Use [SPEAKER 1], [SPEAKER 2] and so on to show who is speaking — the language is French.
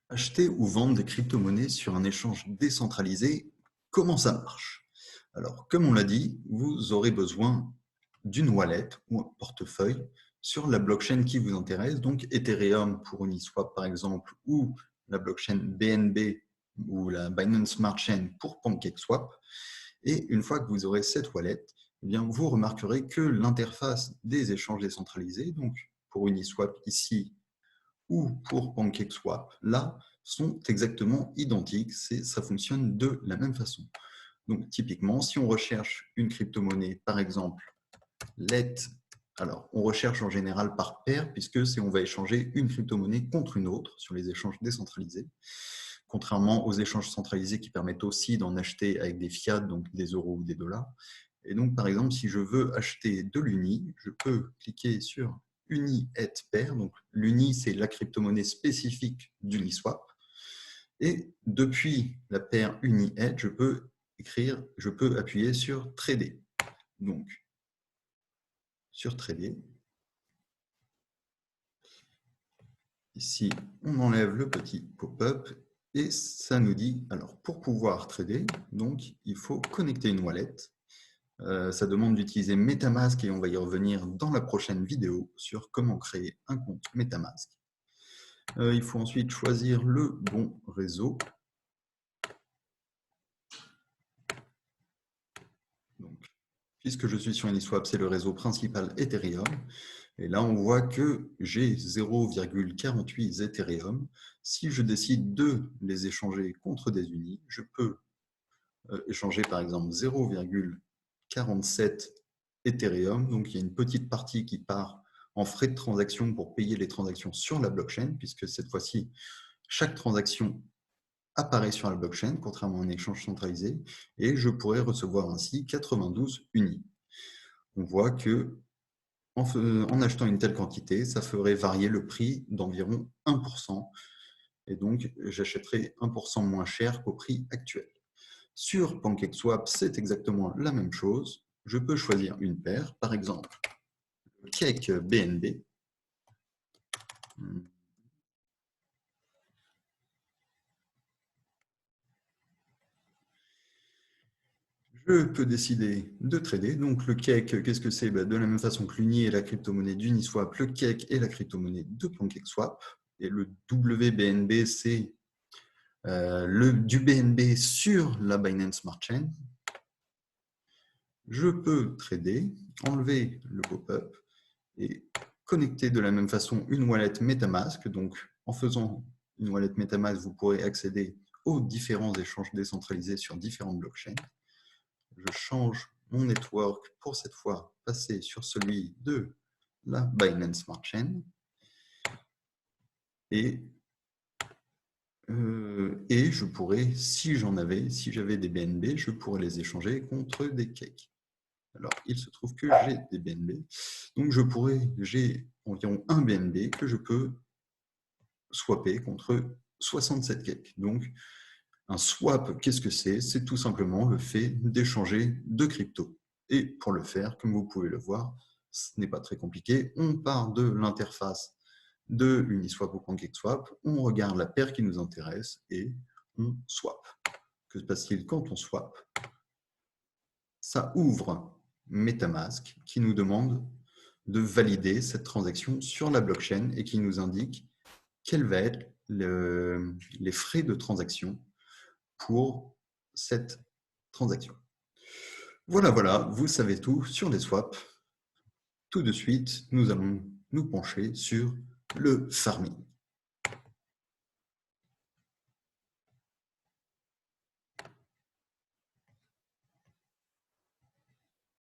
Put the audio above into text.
[SPEAKER 1] Acheter ou vendre des crypto-monnaies sur un échange décentralisé, comment ça marche? Alors, comme on l'a dit, vous aurez besoin d'une wallet ou un portefeuille sur la blockchain qui vous intéresse, donc Ethereum pour Uniswap par exemple, ou la blockchain BNB ou la Binance Smart Chain pour PancakeSwap. Et une fois que vous aurez cette wallet, eh bien, vous remarquerez que l'interface des échanges décentralisés, donc pour Uniswap ici ou pour PancakeSwap, là, sont exactement identiques. Ça fonctionne de la même façon. Donc, typiquement, si on recherche une crypto-monnaie, par exemple, LET, alors on recherche en général par paire, puisque on va échanger une crypto-monnaie contre une autre sur les échanges décentralisés, contrairement aux échanges centralisés qui permettent aussi d'en acheter avec des fiat, donc des euros ou des dollars. Et donc, par exemple, si je veux acheter de l'UNI, je peux cliquer sur UNI et pair. Donc, l'UNI, c'est la crypto-monnaie spécifique d'Uniswap. Et depuis la paire UNI et, je peux appuyer sur trader. Donc, sur trader. Ici, on enlève le petit pop-up et ça nous dit, alors pour pouvoir trader, donc il faut connecter une wallet. Ça demande d'utiliser MetaMask et on va y revenir dans la prochaine vidéo sur comment créer un compte MetaMask. Il faut ensuite choisir le bon réseau. Donc, puisque je suis sur Uniswap, c'est le réseau principal Ethereum. Et là, on voit que j'ai 0,48 Ethereum. Si je décide de les échanger contre des unis, je peux échanger par exemple 0,47 Ethereum. Donc, il y a une petite partie qui part en frais de transaction pour payer les transactions sur la blockchain, puisque cette fois-ci, chaque transaction apparaît sur la blockchain, contrairement à un échange centralisé, et je pourrais recevoir ainsi 92 unis. On voit que en achetant une telle quantité, ça ferait varier le prix d'environ 1%, et donc j'achèterai 1% moins cher qu'au prix actuel. Sur PancakeSwap, c'est exactement la même chose. Je peux choisir une paire, par exemple, Cake BNB. Je peux décider de trader. Donc, le Cake, qu'est-ce que c'est? De la même façon que l'Uni est la crypto-monnaie d'Uniswap, le Cake est la crypto-monnaie de PancakeSwap. Et le WBNB, c'est du BNB sur la Binance Smart Chain. Je peux trader, enlever le pop-up et connecter de la même façon une wallet MetaMask. Donc, en faisant une wallet MetaMask, vous pourrez accéder aux différents échanges décentralisés sur différentes blockchains. Je change mon network pour cette fois passer sur celui de la Binance Smart Chain. Et je pourrais, si j'avais des BNB, je pourrais les échanger contre des cakes. Alors, il se trouve que j'ai des BNB. Donc, j'ai environ un BNB que je peux swapper contre 67 cakes. Donc, un swap, qu'est-ce que c'est? C'est tout simplement le fait d'échanger deux cryptos. Et pour le faire, comme vous pouvez le voir, ce n'est pas très compliqué. On part de l'interface de Uniswap ou PancakeSwap, on regarde la paire qui nous intéresse et on swap. Que se passe-t-il quand on swap? Ça ouvre MetaMask qui nous demande de valider cette transaction sur la blockchain et qui nous indique quels vont être les frais de transaction pour cette transaction. Voilà, vous savez tout sur les swaps. Tout de suite, nous allons nous pencher sur le farming.